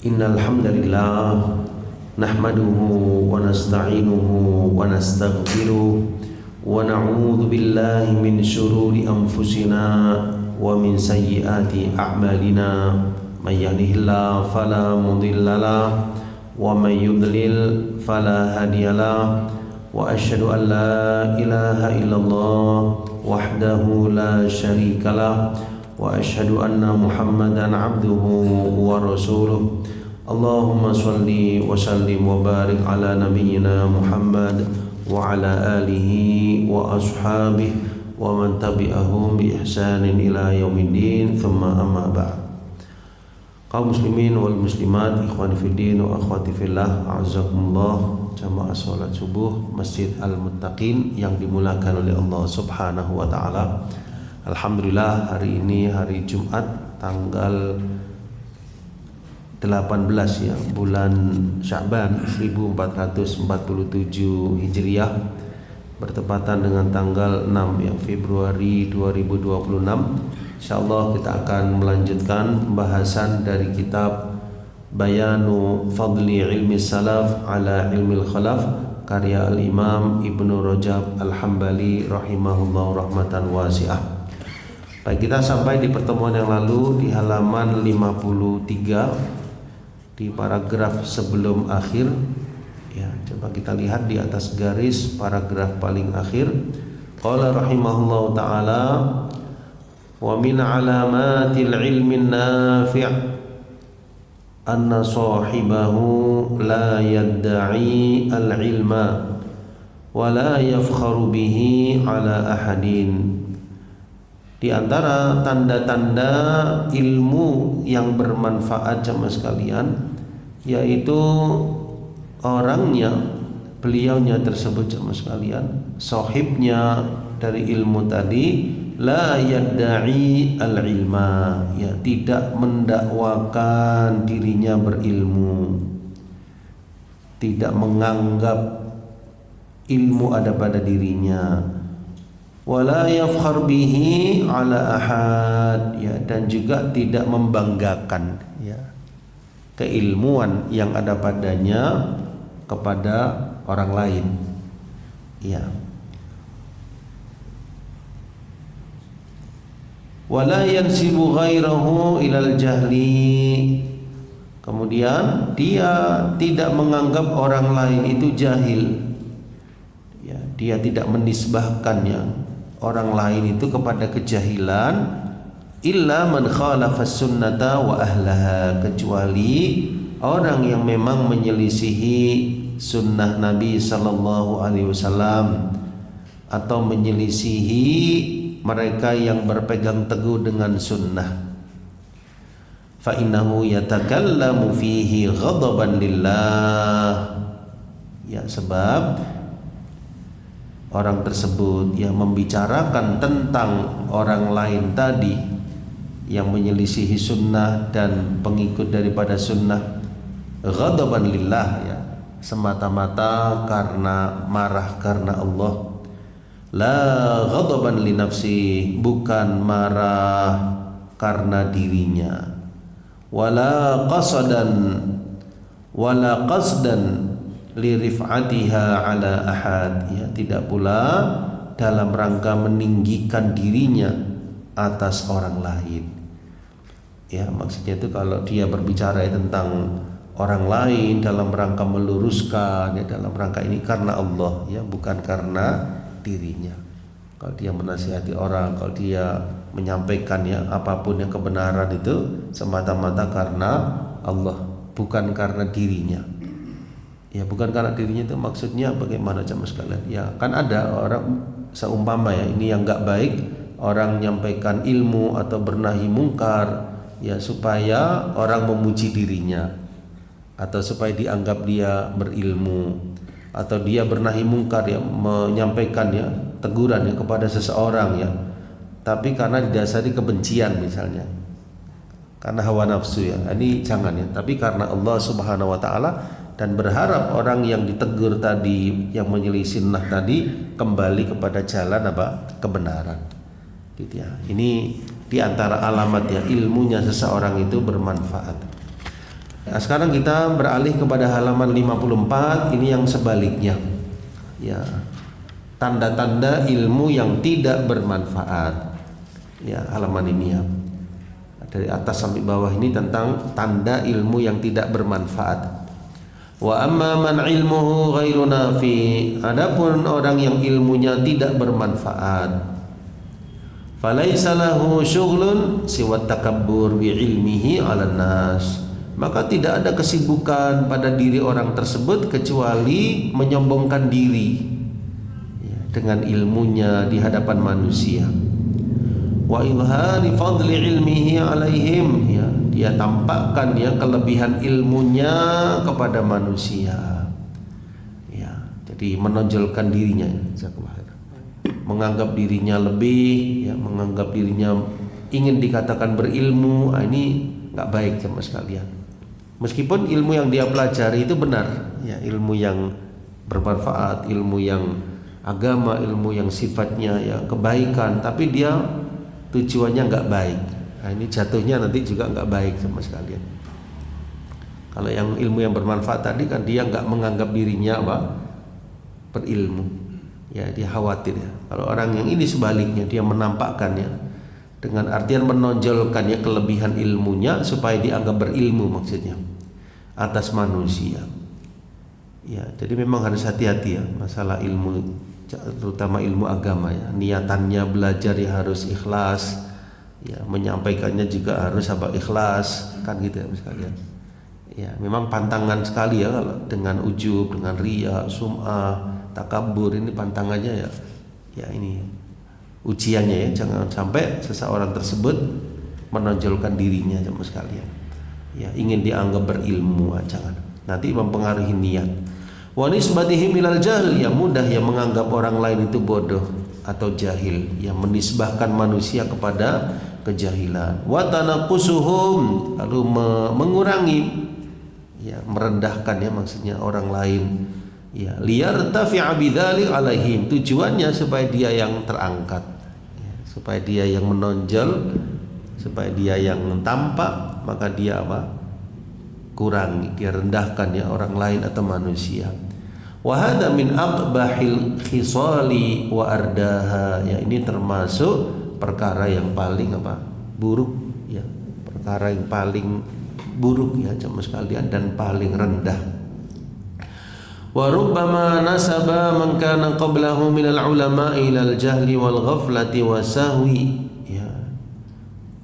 Innal hamdalillah nahmaduhu wa nasta'inuhu wa nastaghfiruh wa na'udzu billahi min shururi anfusina wa min sayyiati a'malina may yahdihillahu fala mudilla lahu wa may yudlil fala hadiyalah wa asyhadu an la ilaha illallah wahdahu la syarikalah wa asyhadu anna Muhammadan abduhu wa rasuluh. Allahumma shalli wa sallim wa barik ala nabiyyina Muhammad wa ala alihi wa ashabihi wa man tabi'ahum bi ihsanin ila yaumiddin. Thumma amma ba'd. Kaum muslimin wal muslimat, ikhwani fiddin wa akhwati fillah, a'azzakumullah. Jamaah salat subuh Masjid Al-Muttaqin yang dimulakan oleh Allah Subhanahu wa taala. Alhamdulillah, hari ini hari Jumat tanggal 18 ya, bulan Sya'ban 1447 Hijriah, bertepatan dengan tanggal 6 ya, Februari 2026. Insyaallah kita akan melanjutkan pembahasan dari kitab Bayanu Fadli Ilmi Salaf ala Ilmil Khalaf karya Al-Imam Ibnu Rajab Al-Hambali rahimahullah rahmatan wasi'ah. Baik, kita sampai di pertemuan yang lalu di halaman 53 di paragraf sebelum akhir ya. Coba kita lihat di atas garis paragraf paling akhir. Qala rahimahullahu taala wa min alamatil ilmin nafi' anna sahibahu la yadda'i al-ilma wa la yafkharu bihi ala ahadin. Di antara tanda-tanda ilmu yang bermanfaat jamaah sekalian, yaitu orangnya, beliaunya tersebut jamaah sekalian, sahibnya dari ilmu tadi, la yadda'i al-ilma, ya, tidak mendakwakan dirinya berilmu, tidak menganggap ilmu ada pada dirinya, wala yafkhar bihi ala ahad, ya, dan juga tidak membanggakan ya keilmuan yang ada padanya kepada orang lain ya. Wala yansibu ghairahu ilal jahli, kemudian dia tidak menganggap orang lain itu jahil ya, dia tidak menisbahkannya orang lain itu kepada kejahilan, illa man khalafas sunnata wa ahlaha, kecuali orang yang memang menyelisihi sunnah Nabi sallallahu alaihi wasallam atau menyelisihi mereka yang berpegang teguh dengan sunnah. Fa innahu yatakallamu fihi ghadaban lillah, ya, sebab orang tersebut yang membicarakan tentang orang lain tadi yang menyelisihi sunnah dan pengikut daripada sunnah, ghadaban lillah, ya, semata-mata karena marah karena Allah. La ghadaban li nafsi, bukan marah karena dirinya. Wala qasdan li rif'atiha ala ahad, ya, tidak pula dalam rangka meninggikan dirinya atas orang lain. Ya, maksudnya itu kalau dia berbicara tentang orang lain dalam rangka meluruskan, ya, dalam rangka ini karena Allah, ya, bukan karena dirinya. Kalau dia menasihati orang, kalau dia menyampaikan ya apapun yang kebenaran itu semata-mata karena Allah, bukan karena dirinya. Ya, bukan karena dirinya itu maksudnya bagaimana jamaah sekalian? Ya, kan ada orang seumpama ya, ini yang enggak baik, orang menyampaikan ilmu atau bernahi mungkar ya supaya orang memuji dirinya atau supaya dianggap dia berilmu, atau dia bernahi mungkar ya, menyampaikan ya teguran ya kepada seseorang ya, tapi karena didasari kebencian misalnya, karena hawa nafsu ya, ini jangan ya, tapi karena Allah Subhanahu wa taala, dan berharap orang yang ditegur tadi, yang menyelisih sunnah tadi, kembali kepada jalan apa? Kebenaran. Gitu ya. Ini diantara alamat ya ilmunya seseorang itu bermanfaat. Nah, sekarang kita beralih kepada halaman 54. Ini yang sebaliknya. Ya, tanda-tanda ilmu yang tidak bermanfaat. Ya, halaman ini ya. Dari atas sampai bawah ini tentang tanda ilmu yang tidak bermanfaat. Wa amma man ilmuhu ghairu nafi. Adapun orang yang ilmunya tidak bermanfaat, falaisa lahu syughlun siwa takabbur bi ilmihi 'alan nas. Maka tidak ada kesibukan pada diri orang tersebut kecuali menyombongkan diri ya, dengan ilmunya di hadapan manusia. Wa ilhari fadli ilmihi alaihim, ya, dia tampakkan ya kelebihan ilmunya kepada manusia. Ya, jadi menonjolkan dirinya, menganggap dirinya lebih, ya, menganggap dirinya ingin dikatakan berilmu. Nah, ini nggak baik sama sekalian. Meskipun ilmu yang dia pelajari itu benar, ya, ilmu yang bermanfaat, ilmu yang agama, ilmu yang sifatnya ya kebaikan, tapi dia tujuannya nggak baik. Nah, ini jatuhnya nanti juga nggak baik sama sekalian. Kalau yang ilmu yang bermanfaat tadi kan dia nggak menganggap dirinya apa berilmu, ya dia khawatir ya. Kalau orang yang ini sebaliknya, dia menampakkannya dengan artian menonjolkannya kelebihan ilmunya supaya dianggap berilmu maksudnya atas manusia. Ya, jadi memang harus hati-hati ya masalah ilmu, terutama ilmu agama ya. Niatannya belajar ya harus ikhlas, ya, menyampaikannya juga harus apa ikhlas, kan gitu ya sekalian. Ya, memang pantangan sekali ya kalau dengan ujub, dengan riya, sum'ah, takabur, ini pantangannya ya. Ya ini ujiannya ya, jangan sampai seseorang tersebut menonjolkan dirinya sama sekalian. Ya, ingin dianggap berilmu, jangan. Nanti mempengaruhi niat. Wa nisbatihim ilal jahl, yang mudah yang menganggap orang lain itu bodoh atau jahil, yang menisbahkan manusia kepada kejahilan. Wa tanaqusuhum, lalu mengurangi, ya, merendahkan ya maksudnya orang lain. Ya, liyartafi'a bidzalik alaihim, tujuannya supaya dia yang terangkat, ya, supaya dia yang menonjol, supaya dia yang tampak, maka dia apa? Kurangi, dia rendahkan ya orang lain atau manusia. Wa hadza min aqbahil khisali wa ardaha, ya ini termasuk perkara yang paling apa? Buruk ya, perkara yang paling buruk ya sama sekalian dan paling rendah. Wa rubbama nasaba man kana qablahu minal ulama'i ilal jahli wal ghaflati wasahwi, ya.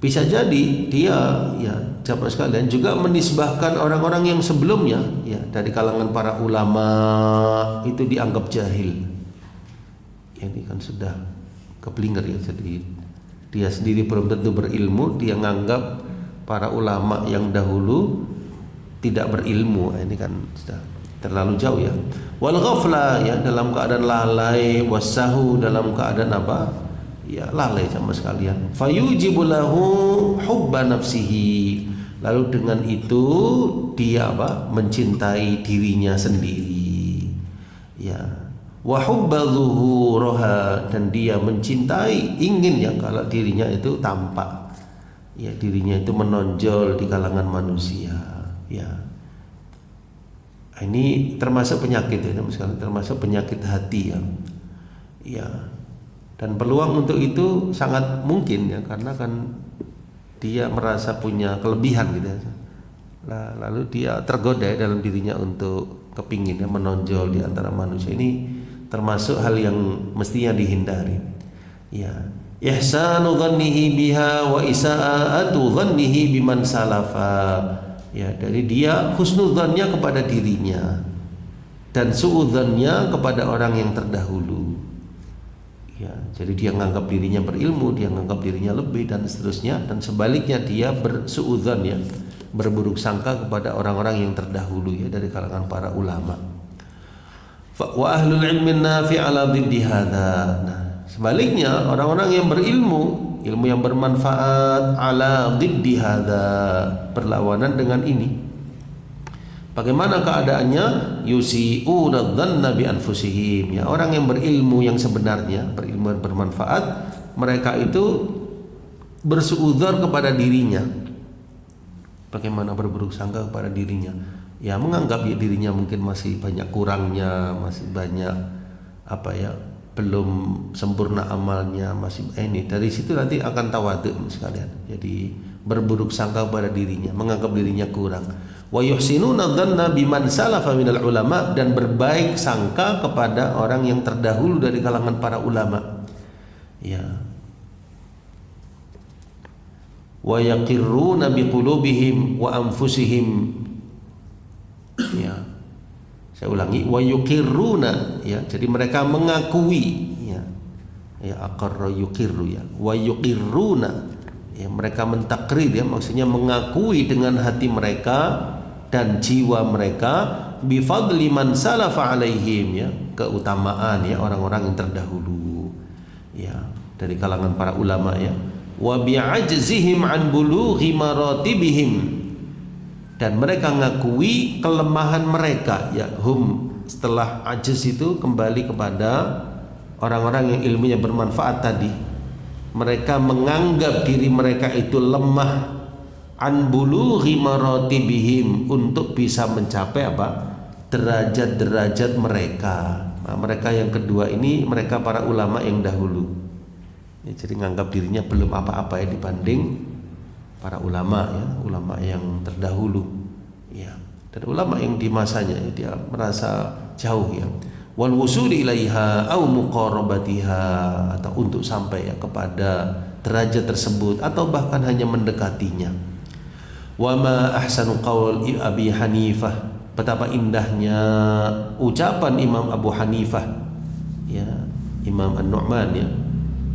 Bisa jadi dia ya jamaah sekalian juga menisbahkan orang-orang yang sebelumnya ya dari kalangan para ulama itu dianggap jahil. Ya, ini kan sudah keblinger ya, jadi dia sendiri belum tentu berilmu, dia nganggap para ulama yang dahulu tidak berilmu. Ini kan sudah terlalu jauh ya. Wal ghafla, ya dalam keadaan lalai, wasahu dalam keadaan apa? Ya lalai sama sekalian. Fayujibu lahu hubba nafsihi, lalu dengan itu dia apa? Mencintai dirinya sendiri. Ya. Wa hubba zuhuraha, dan dia mencintai, ingin ya kalau dirinya itu tampak. Ya, dirinya itu menonjol di kalangan manusia. Ya. Ini termasuk penyakit ya, termasuk penyakit hati ya. Ya. Dan peluang untuk itu sangat mungkin ya, karena kan dia merasa punya kelebihan gitu ya. Lalu dia tergoda dalam dirinya untuk kepingin ya menonjol di antara manusia. Ini termasuk hal yang mestinya dihindari. Ya. Ihsanu dhannihi biha wa isaa'atu dhannihi biman salafa. Ya, dari dia husnudzannya kepada dirinya dan suudzannya kepada orang yang terdahulu. Ya, jadi dia menganggap dirinya berilmu, dia menganggap dirinya lebih dan seterusnya, dan sebaliknya dia bersuudzan ya, berburuk sangka kepada orang-orang yang terdahulu ya dari kalangan para ulama. Wa ahlul ilmi nafi' ala dhiddi hadza. Nah, sebaliknya orang-orang yang berilmu, ilmu yang bermanfaat, ala dhiddi hadza, berlawanan dengan ini. Bagaimana keadaannya? Yusi'una dhanna bi anfusihim, ya orang yang berilmu yang sebenarnya, berilmu yang bermanfaat, mereka itu bersuudzon kepada dirinya. Bagaimana berburuk sangka kepada dirinya? Ya menganggap ya dirinya mungkin masih banyak kurangnya, masih banyak belum sempurna amalnya, masih ini. Dari situ nanti akan tawadhu sekalian. Jadi berburuk sangka kepada dirinya, menganggap dirinya kurang. Wa yuhsinuna dzanna biman salafa minal ulama, dan berbaik sangka kepada orang yang terdahulu dari kalangan para ulama. Ya. Wa yaqirruna biqulubihim wa anfusihim. Ya. Saya ulangi, wa yuqirruna, ya. Jadi mereka mengakui, ya. Ya, aqarra yuqirru, ya. Wa yuqirruna. Ya, mereka mentakrir, ya, maksudnya mengakui dengan hati mereka dan jiwa mereka bi fadli man salafa alaihim, ya, keutamaan, ya, orang-orang yang terdahulu, ya, dari kalangan para ulama, ya. Wa bi'ajzihim an bulughi maratibihim, dan mereka ngakui kelemahan mereka, ya, setelah ajiz itu kembali kepada orang-orang yang ilmunya bermanfaat tadi. Mereka menganggap diri mereka itu lemah, an bulughi maratibihim, untuk bisa mencapai derajat-derajat mereka. Nah, mereka yang kedua ini mereka para ulama yang dahulu. Ya, jadi nganggap dirinya belum apa-apa, ya, dibanding para ulama, ya, ulama yang terdahulu, ya, dan ulama yang di masanya, ya, dia merasa jauh, ya, wal wusuli ilaiha au muqarabatiha, atau untuk sampai, ya, kepada derajat tersebut atau bahkan hanya mendekatinya. Wa ma ahsanu qaul Abi Hanifah, betapa indahnya ucapan Imam Abu Hanifah, ya, Imam An-Nu'man, ya,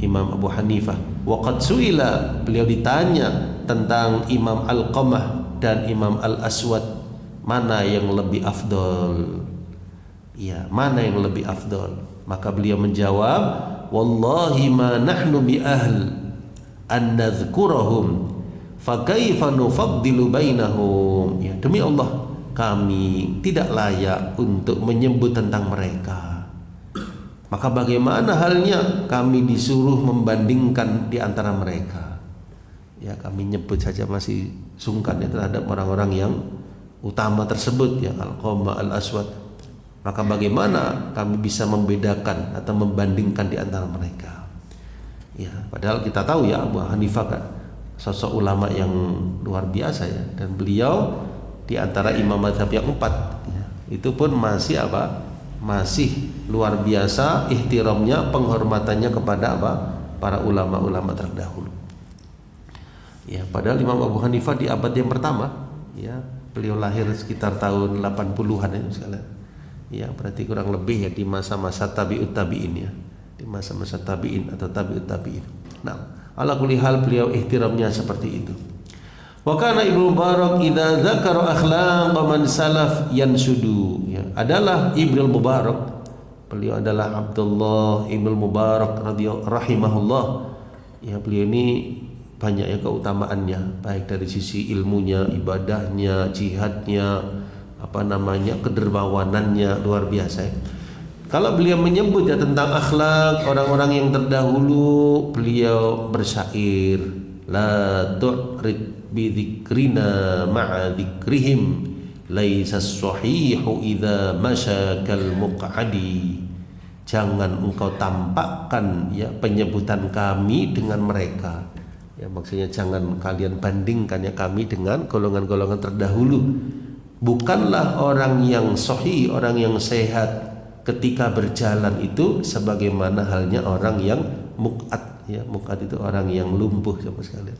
Imam Abu Hanifah. Waqad suila, beliau ditanya tentang Imam Alqamah dan Imam Al-Aswad, mana yang lebih afdol, ya, mana yang lebih afdol. Maka beliau menjawab, wallahi ma nahnu bi ahl an nadhkurahum fa kaifa nufaddilu bainahum, ya, demi Allah kami tidak layak untuk menyebut tentang mereka. Maka bagaimana halnya kami disuruh membandingkan di antara mereka? Ya, kami nyebut saja masih sungkan, ya, terhadap orang-orang yang utama tersebut, ya, Al-Qamah, Al-Aswad. Maka bagaimana kami bisa membedakan atau membandingkan di antara mereka? Ya, padahal kita tahu, ya, Abu Hanifah kan sosok ulama yang luar biasa, ya, dan beliau di antara imam mazhab yang 4, ya, itu pun masih masih luar biasa ihtiramnya, penghormatannya kepada para ulama-ulama terdahulu. Ya, padahal Imam Abu Hanifah di abad yang pertama, ya, beliau lahir sekitar tahun 80-an, ya, misalnya. Ya, berarti kurang lebih, ya, di masa-masa tabi'ut tabi'in, ya, di masa-masa tabi'in atau tabi'ut tabi'in. Nah, ala kulli hal beliau ihtiramnya seperti itu. Wa kana Ibnu Mubarak idza dzakara akhlaq man salaf yansudu, ya, adalah Ibnu Mubarak, beliau adalah Abdullah Ibnu Mubarak rahimahullah, ya, beliau ini banyak, ya, keutamaannya, baik dari sisi ilmunya, ibadahnya, jihadnya, kedermawanannya luar biasa, ya. Kalau beliau menyebut, ya, tentang akhlak orang-orang yang terdahulu, beliau bersyair, la tu'rid bi dzikrina ma'a dzikrihim laisa as-sahihu idza masyakal muq'adi, jangan engkau tampakkan, ya, penyebutan kami dengan mereka, ya, maksudnya jangan kalian bandingkan, ya, kami dengan golongan-golongan terdahulu. Bukanlah orang yang sahih, orang yang sehat ketika berjalan itu sebagaimana halnya orang yang muq'ad, ya, muq'ad itu orang yang lumpuh sama sekali,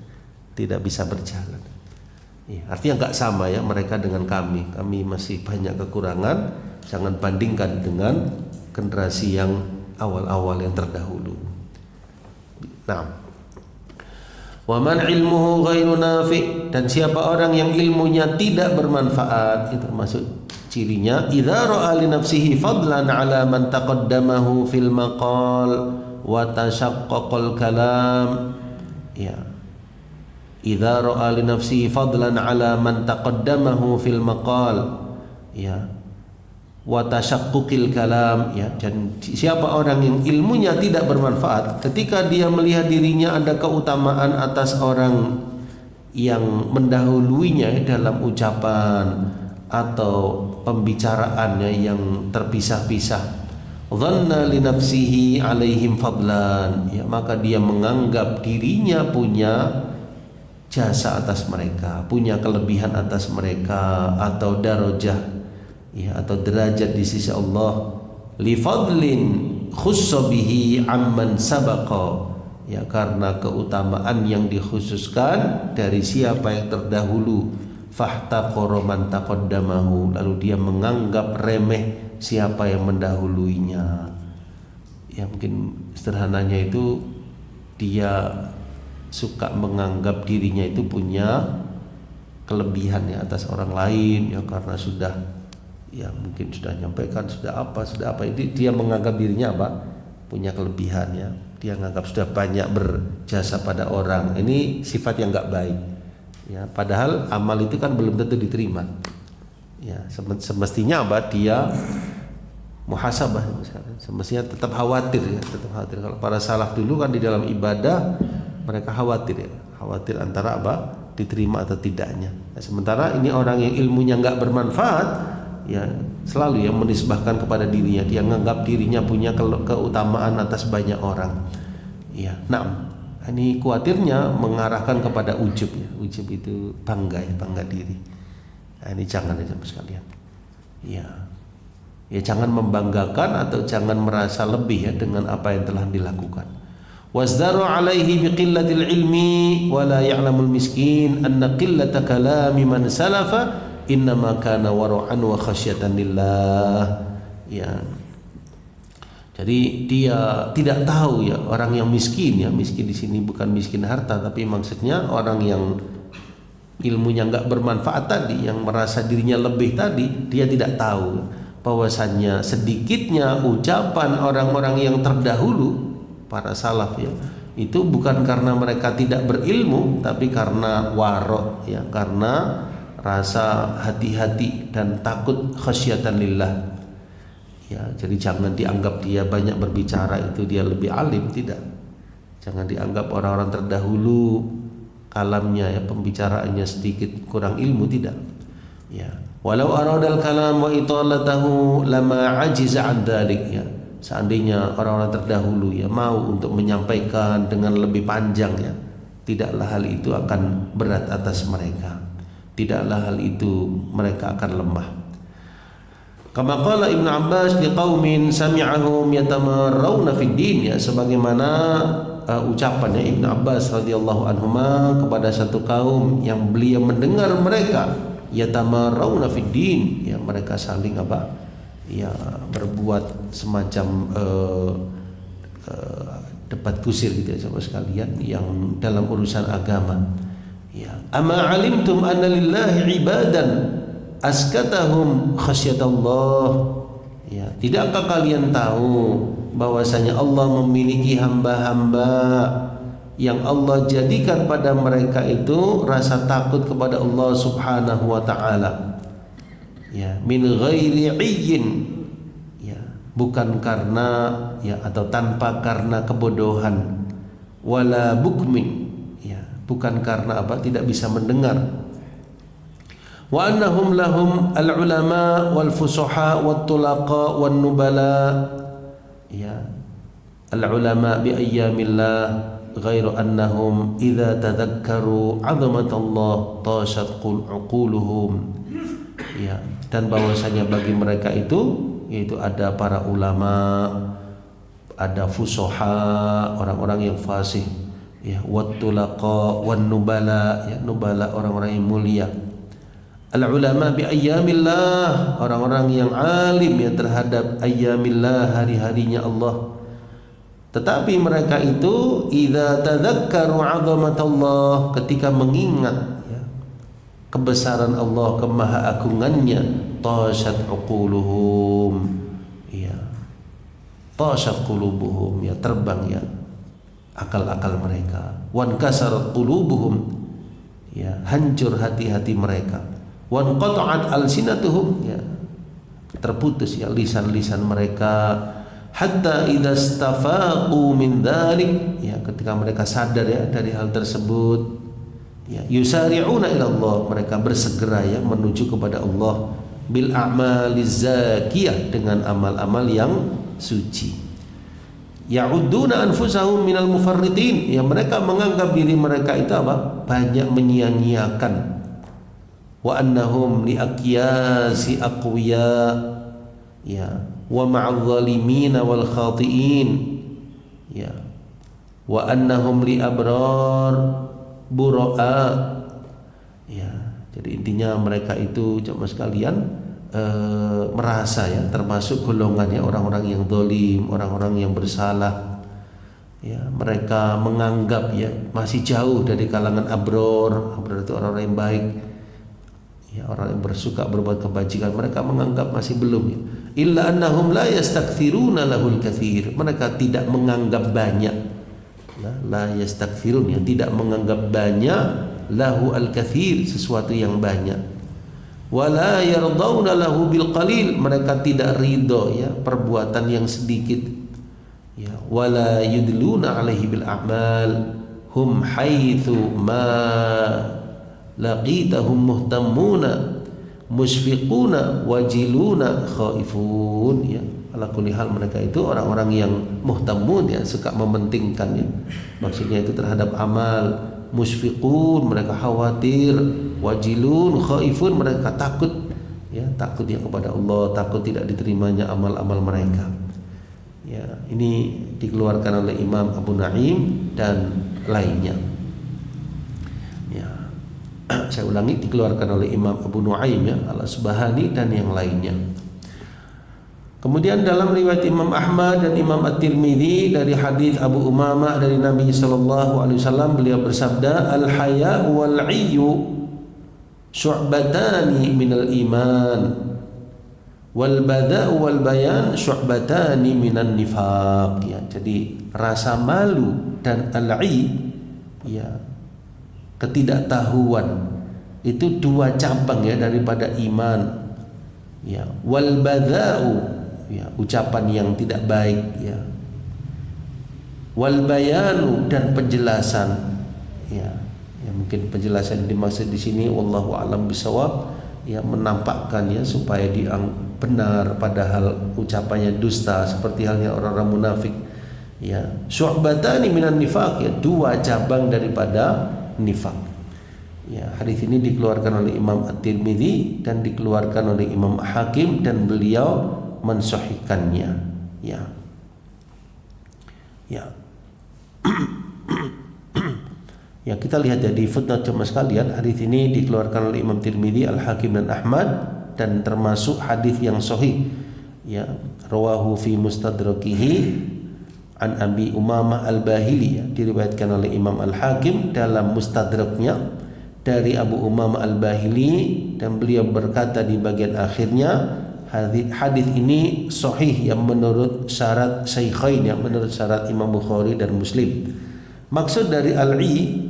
tidak bisa berjalan. Ya, artinya nggak sama, ya, mereka dengan kami masih banyak kekurangan. Jangan bandingkan dengan generasi yang awal-awal yang terdahulu. Nah, wa man ilmuhu ghairu nafi, dan siapa orang yang ilmunya tidak bermanfaat, itu termasuk cirinya, idza ra'a li nafsihi fadlan ala man taqaddamahu fil maqal wa tashaqqaqal kalam, ya, idza ra'a li nafsihi fadlan ala man taqaddamahu fil maqal, ya, wa tashaqqaqil kalam, ya, dan siapa orang yang ilmunya tidak bermanfaat, ketika dia melihat dirinya ada keutamaan atas orang yang mendahuluinya dalam ucapan atau pembicaraannya yang terpisah-pisah. Dhanna li nafsihi alaihim fadlan, ya, maka dia menganggap dirinya punya jasa atas mereka, punya kelebihan atas mereka, atau darajah, ya, atau derajat di sisi Allah. Li fadlin khussa bihi amman sabaqa, ya, karena keutamaan yang dikhususkan dari siapa yang terdahulu. Fahtaqara man taqaddamahu, lalu dia menganggap remeh siapa yang mendahuluinya. Ya, mungkin sederhananya itu dia suka menganggap dirinya itu punya kelebihan ya atas orang lain, ya, karena sudah, ya, mungkin sudah nyampaikan, sudah apa, itu dia menganggap dirinya apa, punya kelebihan, ya, dia menganggap sudah banyak berjasa pada orang. Ini sifat yang enggak baik, ya, padahal amal itu kan belum tentu diterima. Ya, semestinya apa, dia muhasabah, semestinya tetap khawatir, ya, tetap khawatir. Kalau para salaf dulu kan di dalam ibadah mereka khawatir, ya, khawatir antara apa, diterima atau tidaknya. Nah, sementara ini orang yang ilmunya nggak bermanfaat, ya, selalu yang menisbahkan kepada dirinya, dia menganggap dirinya punya keutamaan atas banyak orang. Ya, nah, ini khawatirnya mengarahkan kepada ujub, ya. Ujub itu bangga, ya, bangga diri. Nah, ini jangan ya sekalian. Ya, ya, jangan membanggakan atau jangan merasa lebih, ya, dengan apa yang telah dilakukan. Wazdaru alaihi biqillatil ilmi wa la ya'lamul miskin anna qillata kalami man salafa innama kana wara'an wa khasyatan lillah. Ya. Jadi dia tidak tahu, ya, orang yang miskin, ya, miskin di sini bukan miskin harta, tapi maksudnya orang yang ilmunya enggak bermanfaat tadi, yang merasa dirinya lebih tadi, dia tidak tahu bahwasannya sedikitnya ucapan orang-orang yang terdahulu, para salaf, ya, itu bukan karena mereka tidak berilmu, tapi karena warok, ya, karena rasa hati-hati dan takut khasyatan lillah. Ya, jadi jangan dianggap dia banyak berbicara itu dia lebih alim, tidak. Jangan dianggap orang-orang terdahulu kalamnya, ya, pembicaraannya sedikit kurang ilmu, tidak. Ya, walau aradal kalam wa italatahu lama ajiza an dzalik, ya. Seandainya orang-orang terdahulu, ya, mau untuk menyampaikan dengan lebih panjang, ya, tidaklah hal itu akan berat atas mereka. Tidaklah hal itu mereka akan lemah. Kama qala Ibnu Abbas liqaumin sami'ahum yatamarrawna fid din, ya, sebagaimana ucapannya Ibnu Abbas radhiyallahu anhuma kepada satu kaum yang beliau mendengar mereka yatamarrawna fid din, ya, mereka saling apa, ya, berbuat semacam debat kusir gitu, ya, sahabat sekalian, yang dalam urusan agama. Ya, ama alimtum anna lillahi ibadan askatahum khasyatallah, ya, tidakkah kalian tahu bahwasanya Allah memiliki hamba-hamba yang Allah jadikan pada mereka itu rasa takut kepada Allah Subhanahu wa taala, ya, min ghairi iyyin, ya, bukan karena, ya, atau tanpa karena kebodohan, wala bukmin, ya, bukan karena apa, tidak bisa mendengar. Wa annahum lahum al-ulama wal fusuha wat tulaqa wan nubala, ya, al-ulama bi ayyamillah ghairu annahum idza tadhakkaru 'azamatallah tashat uquluhum, ya, dan bahwasanya bagi mereka itu, yaitu ada para ulama, ada fusoha, orang-orang yang fasih, ya, wat tulaqa wan nubala, ya, nubala orang-orang yang mulia. Al-ulama bi ayyamillah, orang-orang yang alim, ya, terhadap ayyamillah, hari-harinya Allah. Tetapi mereka itu idza tadzakkaru 'azamatallah, ketika mengingat, ya, kebesaran Allah, kemahaagungannya, tashat uquluhum, ya, tashat qulubuhum, ya, terbang, ya, akal-akal mereka. Wan kasarat qulubuhum, ya, hancur hati-hati mereka. Wan qata'at alsinatuhum, ya, terputus, ya, lisan-lisan mereka. Hatta idza stafaqu min dzalik, ya, ketika mereka sadar, ya, dari hal tersebut, Ya, yusari'una ila Allah, mereka bersegera ya menuju kepada Allah bil a'maliz zakiyah, dengan amal-amal yang suci. Ya'udduna anfusahum minal mufarritin, ya mereka menganggap diri mereka itu apa? Banyak menyia-nyiakan. Wa annahum li aqyasi aqwiya, ya wa ma'adh zalimina wal khati'in, ya wa annahum li abrar bura'a, ya. Jadi intinya mereka itu jemaah sekalian merasa ya termasuk golongannya orang-orang yang zalim, orang-orang yang bersalah. Ya, mereka menganggap ya masih jauh dari kalangan abror. Abror itu orang-orang yang baik. Ya, orang yang bersuka berbuat kebajikan, mereka menganggap masih belum ya. Illa annahum la yastakthiruna lahul katsir. Mereka tidak menganggap banyak. La yastakthirun, ya tidak menganggap banyak, lahu al-katsir, sesuatu yang banyak. Wala yardawna lahu bil qalil, mereka tidak ridho ya perbuatan yang sedikit. Ya, wala yudluna alaihi bil a'mal hum haitsu ma laqitahum muhtammuna musfiquna wajiluna khaifun, ya. Ala kulli hal mereka itu orang-orang yang muhtamun, ya, suka mementingkan, ya. Maksudnya itu terhadap amal. Musfiqun, mereka khawatir. Wajilun, khaifun, mereka takut, ya, takut ya kepada Allah, takut tidak diterimanya amal-amal mereka. Ya, ini dikeluarkan oleh Imam Abu Nu'aim dan lainnya. Ya. Saya ulangi, dikeluarkan oleh Imam Abu Nu'aim, ya, Al-Asbahani dan yang lainnya. Kemudian dalam riwayat Imam Ahmad dan Imam At-Tirmidzi dari hadis Abu Umamah dari Nabi sallallahu alaihi wasallam, beliau bersabda, al-haya wal 'iyyu syu'batani minal iman wal bada'u wal bayan syu'batani minan nifaq, ya. Jadi rasa malu dan al-'i, ya, ketidaktahuan itu dua cabang ya daripada iman, ya. Wal bada'u, ya, ucapan yang tidak baik, ya. Wal bayanu, dan penjelasan, ya. Ya, mungkin penjelasan yang dimaksud di sini wallahu a'lam bishawab, ya, menampakkan ya supaya benar padahal ucapannya dusta seperti halnya orang-orang munafik, ya. Syu'batani minan nifaq, ya, dua cabang daripada nifaq. Ya, hadis ini dikeluarkan oleh Imam At-Tirmidzi dan dikeluarkan oleh Imam Hakim dan beliau mensahihkannya, ya. Ya. Ya, kita lihat ya di footnote jemaah sekalian, hadis ini dikeluarkan oleh Imam Tirmidzi, Al-Hakim dan Ahmad, dan termasuk hadis yang sahih, ya. Rawahu fi mustadrakihi an Abi Umamah Al-Bahili, ya, diriwayatkan oleh Imam Al-Hakim dalam mustadraknya dari Abu Umamah Al-Bahili, dan beliau berkata di bagian akhirnya, hadis ini sahih yang menurut syarat Syaikhain, yang menurut syarat Imam Bukhari dan Muslim. Maksud dari al-'i,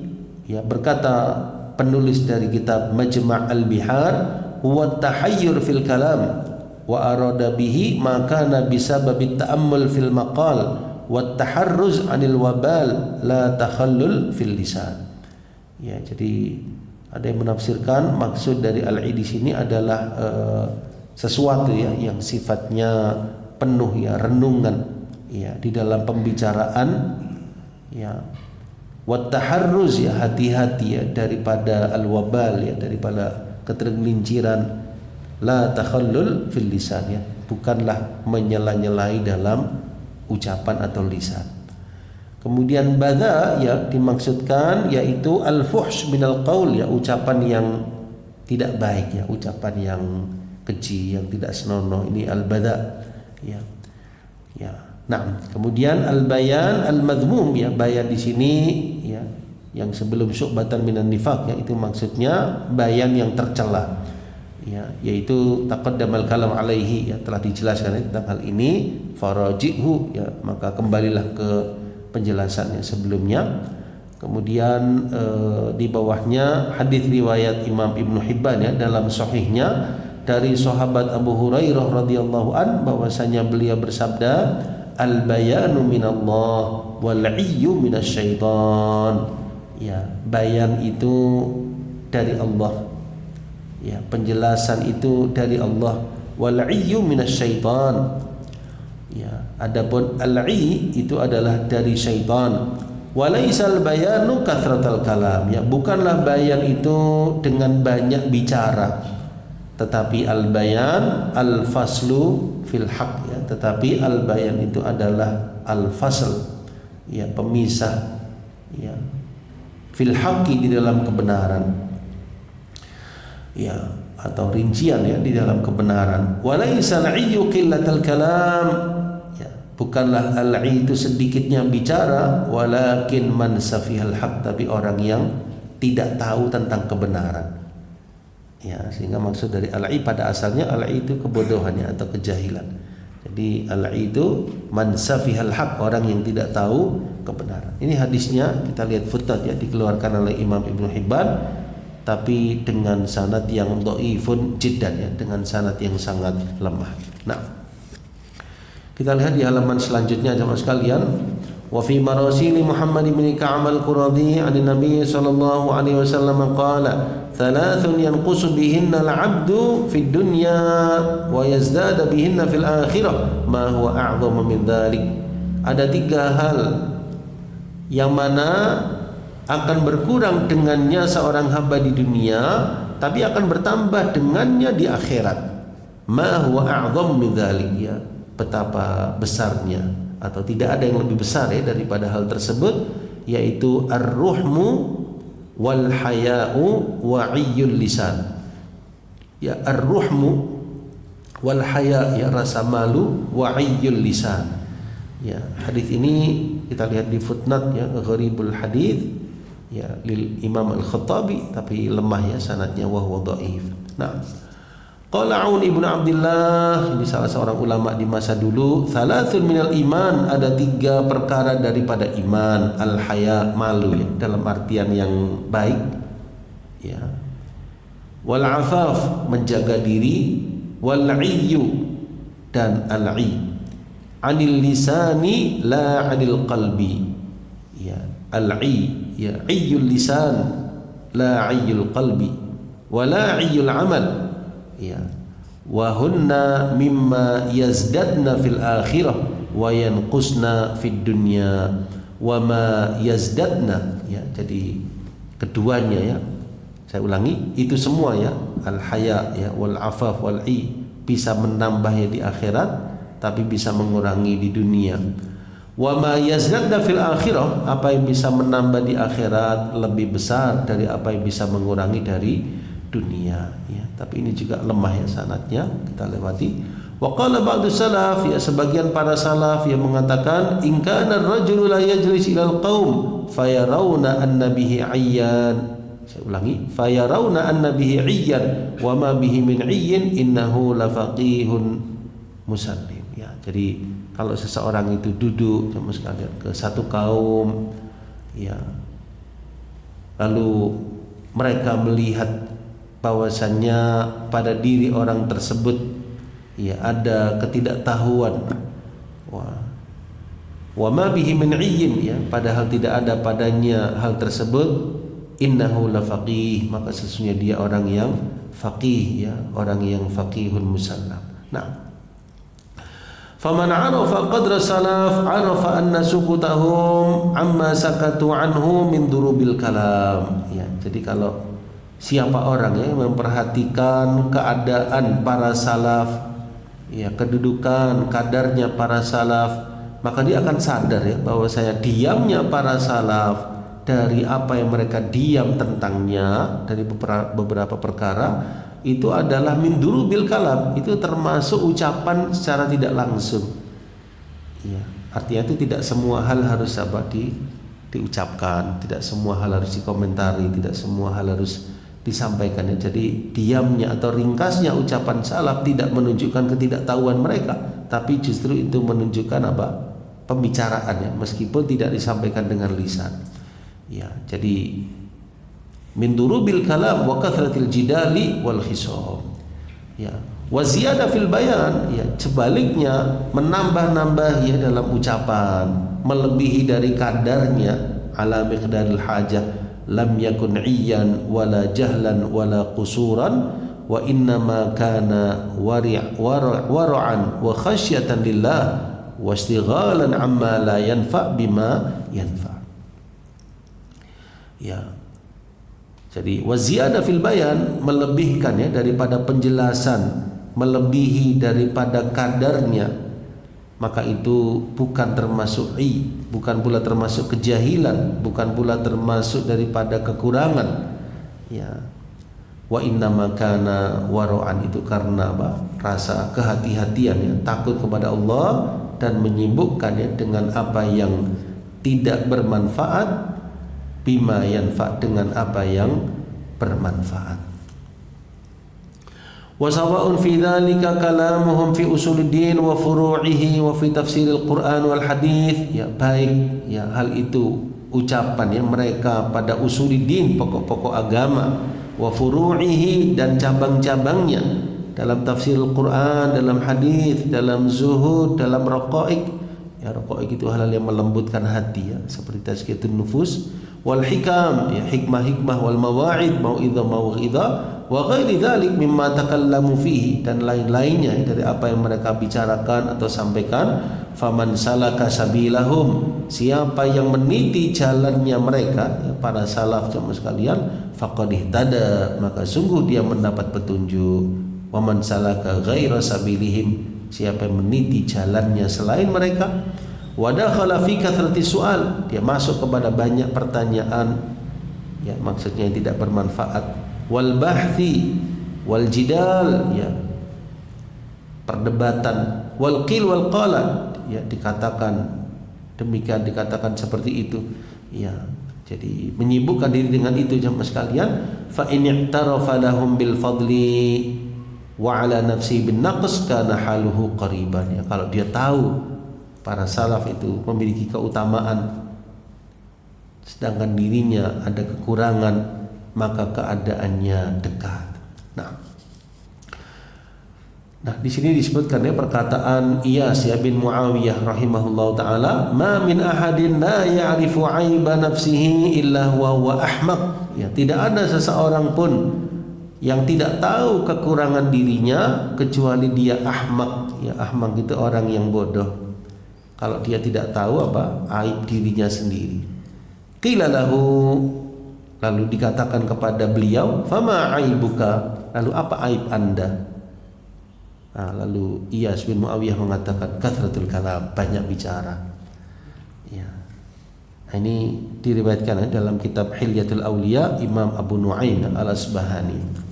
ya, berkata penulis dari kitab Majma' al-Bihar, huwa tahayyur fil kalam wa arada bihi ma kana bisababit ta'ammul fil maqal wa taharruz 'anil wabal la takhallul fil lisan. Ya, jadi ada yang menafsirkan maksud dari al-'i di sini adalah sesuatu, ya, yang sifatnya penuh, ya, renungan, ya, di dalam pembicaraan, ya. Wat taharruz, ya, hati-hati, ya, daripada al-wabal, ya, daripada ketergelinciran. La takhallul fil lisan, ya, bukanlah menyela-nyelai dalam ucapan atau lisan. Kemudian bada, ya, dimaksudkan yaitu al-fuhsh minal qaul, ya, ucapan yang tidak baik, ya, ucapan yang keji, yang tidak senonoh, ini al-bada, ya. Ya. Nah, kemudian al-bayan al-madhmum, ya, bayan di sini, ya, yang sebelum syu'batan minan nifaq, ya, itu maksudnya bayan yang tercela, ya, yaitu taqaddamal kalam alaihi, ya, telah dijelaskan tentang hal ini, faraji'hu, ya, maka kembalilah ke penjelasannya sebelumnya. Kemudian di bawahnya hadis riwayat Imam Ibnu Hibban, ya, dalam sahihnya dari sahabat Abu Hurairah radhiyallahu an, bahwasanya beliau bersabda, al-bayanu minallah wal 'iyyu minasyaitan, Ya, bayan itu dari Allah. Ya, penjelasan itu dari Allah. Wal 'iyyu minasyaitan. Ya, adapun al-'i itu adalah dari syaitan. Walaisal bayanu kathratal kalam. Ya, bukanlah bayan itu dengan banyak bicara. Tetapi al-bayan al-faslu fil haq, ya, tetapi al-bayan itu adalah al-fasl, ya, pemisah, ya, fil haqqi, di dalam kebenaran, ya, atau rincian, ya, di dalam kebenaran. Walaisa al-'iyyu qillatal kalam, ya, bukanlah al-'i itu sedikitnya bicara, walakin man safihal haq, tapi orang yang tidak tahu tentang kebenaran. Ya, sehingga maksud dari al-'i pada asalnya al-'i itu kebodohannya atau kejahilan. Jadi al-'i itu man safihal haq, orang yang tidak tahu kebenaran. Ini hadisnya kita lihat footnote, ya, dikeluarkan oleh Imam Ibnu Hibban, tapi dengan sanad yang dhaifun jiddan, ya, dengan sanad yang sangat lemah. Nah, kita lihat di halaman selanjutnya jemaah sekalian. Wa fi marasili Muhammad bin Ka'ab al-Quradi 'an Nabi sallallahu alaihi wasallam qala thalathun yanqusu bihinna al-'abdu fid dunya wa yazdadu bihinna fil akhirah ma huwa a'dhamu min dhalik. Ada 3 hal yang mana akan berkurang dengannya seorang hamba di dunia, tapi akan bertambah dengannya di akhirat. Ma huwa a'dhamu min dhalik, ya, betapa besarnya, atau tidak ada yang lebih besar, ya, daripada hal tersebut, yaitu ar-ruhmu wal haya'u wa 'iyyul lisan. Ya, ar-ruhmu wal haya', ya, rasa malu, wa 'iyyul lisan. Ya, hadis ini kita lihat di footnote, ya, gharibul hadis, ya, lil Imam Al-Khattabi, tapi lemah, ya, sanadnya, wa huwa dhaif. Nah, qala Aun ibnu Abdullah, ini salah seorang ulama di masa dulu, thalathun minal iman, ada 3 perkara daripada iman. Al-haya, malu, ya, dalam artian yang baik, ya. Wal afaf, menjaga diri. Wal 'iyyu, dan al-'i. Anil lisani la 'anil qalbi. Ya, al-'i, ya, 'iyyul lisan la 'iyyul qalbi wa la 'iyyul amal. Ya, wa hunna mimma yazdadna fil akhirah wa yanqusna fid dunya wa ma yazdadna. Ya, jadi keduanya, ya, saya ulangi, itu semua, ya, al haya, ya, wal afaf wal 'i, bisa menambahnya di akhirat tapi bisa mengurangi di dunia. Wa ma yazdadna fil akhirah, apa yang bisa menambah di akhirat lebih besar dari apa yang bisa mengurangi dari dunia, ya. Tapi ini juga lemah, ya, sanadnya, kita lewati. Wa qala ba'du salaf, ya, sebagian para salaf yang mengatakan in kana ar-rajulu la yajlis ilal qaum fayarawna anna bihi 'ayyan. Saya ulangi, fayarawna anna bihi 'ayyan wa ma bihi min 'ayyin innahu la faqihun musallim. Ya, jadi kalau seseorang itu duduk sama sekalian ke satu kaum, ya, lalu mereka melihat bahwasannya pada diri orang tersebut, ya, ada ketidaktahuan. Wa ma bihi min 'ayyin, ya, padahal tidak ada padanya hal tersebut. Innahu la faqih, maka sesungguhnya dia orang yang faqih, ya, orang yang faqihun musallam. Nah, faman 'arafa qadra salaf 'arafa anna sukutahum amma sakatu anhu min durubil kalam. Ya, jadi kalau siapa orang, ya, memperhatikan keadaan para salaf, ya, kedudukan kadarnya para salaf, maka dia akan sadar, ya, bahwa saya diamnya para salaf dari apa yang mereka diam tentangnya, dari beberapa perkara, itu adalah min durubil kalam, itu termasuk ucapan secara tidak langsung, ya. Artinya itu tidak semua hal harus diucapkan, tidak semua hal harus dikomentari, tidak semua hal harus disampaikan. Jadi diamnya atau ringkasnya ucapan salaf tidak menunjukkan ketidaktahuan mereka, tapi justru itu menunjukkan apa? Pembicaraan, ya, meskipun tidak disampaikan dengan lisan. Ya, jadi min durubil kalam wa kathratil jidali wal khisam. Ya, wa ziyada fil bayan, ya, sebaliknya menambah-nambah, ya, dalam ucapan, melebihi dari kadarnya, ala miqdaril hajah, lam yakun iyyan wala jahlan wala qusuran wa innama kana wara'an wa khasyatan lillah wa istighalan amma la yanfa bima yanfa. Ya. Jadi waziyada fil bayan, melebihkan ya daripada penjelasan, melebihi daripada kadarnya, maka itu bukan termasuk bukan pula termasuk kejahilan, bukan pula termasuk daripada kekurangan. Ya. Wa innama kana wara'an, itu karena apa? Rasa kehati-hatian ya, takut kepada Allah dan menyibukkannya dengan apa yang tidak bermanfaat, bima yanfa, dengan apa yang bermanfaat. Wa sawa'un fi dzalika kalamuhum fi usuluddin wa furu'ihi wa fi tafsiril Qur'an wal hadits. Ya, baik ya hal itu ucapan ya mereka pada usuluddin, pokok-pokok agama, wa furu'ihi, dan cabang-cabangnya dalam tafsir Al-Quran, dalam hadis, dalam zuhud, dalam raqa'iq. Ya, raqa'iq itu hal yang melembutkan hati ya, seperti tazkiyatun nufus, wal hikam ya, hikmah-hikmah, wal mawa'id, mau'idhah wa ghairi dzalik mimma takallamu fihi, dan lain-lainnya dari apa yang mereka bicarakan atau sampaikan. Faman salaka sabilahum, siapa yang meniti jalannya mereka ya, para salaf jamaah sekalian, faqad ihtada, maka sungguh dia mendapat petunjuk. Wa man salaka ghaira sabilihim, siapa yang meniti jalannya selain mereka, wa dakhala fi kathrati su'al, dia masuk kepada banyak pertanyaan ya, maksudnya yang tidak bermanfaat, wal bahthi wal jidal ya, perdebatan, wal qil wal qala ya, dikatakan demikian, dikatakan seperti itu ya. Jadi menyibukkan diri dengan itu jamaah sekalian. Fa in i'tarafa lahum bil fadli wa ala nafsi bin naqs kana haluhu qariban ya, kalau dia tahu para salaf itu memiliki keutamaan sedangkan dirinya ada kekurangan, maka keadaannya dekat. Nah, di sini disebutkan ya perkataan Iyas ya bin Muawiyah rahimahullahu taala, "Ma min ahadin la ya'rifu 'aiba nafsihi illa huwa ahmaq." Ya, tidak ada seseorang pun yang tidak tahu kekurangan dirinya kecuali dia ahmaq. Ya, ahmaq itu orang yang bodoh. Kalau dia tidak tahu apa aib dirinya sendiri. Qila lahu, lalu dikatakan kepada beliau, "Fama aibuka?" Lalu apa aib Anda? Nah, lalu Iyas bin Muawiyah mengatakan, kathratul kalam, banyak bicara. Ya. Nah, ini diriwayatkan dalam kitab Hilyatul Awliya Imam Abu Nu'aim Al-Asbahani.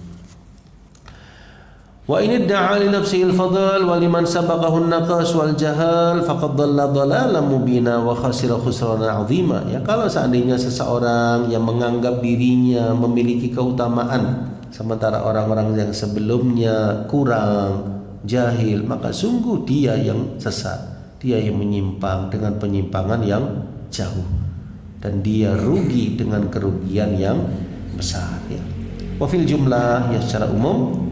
Wa in idda'a li nafsihi al-fadl wa liman sabaqahu an-naqas wal jahal faqad dhalla dhalalan mubina wa khasira khusranan 'azima. Ya, kalau seandainya seseorang yang menganggap dirinya memiliki keutamaan sementara orang-orang yang sebelumnya kurang, jahil, maka sungguh dia yang sesat, dia yang menyimpang dengan penyimpangan yang jauh, dan dia rugi dengan kerugian yang besar ya. Wa fil jumlah ya, secara umum,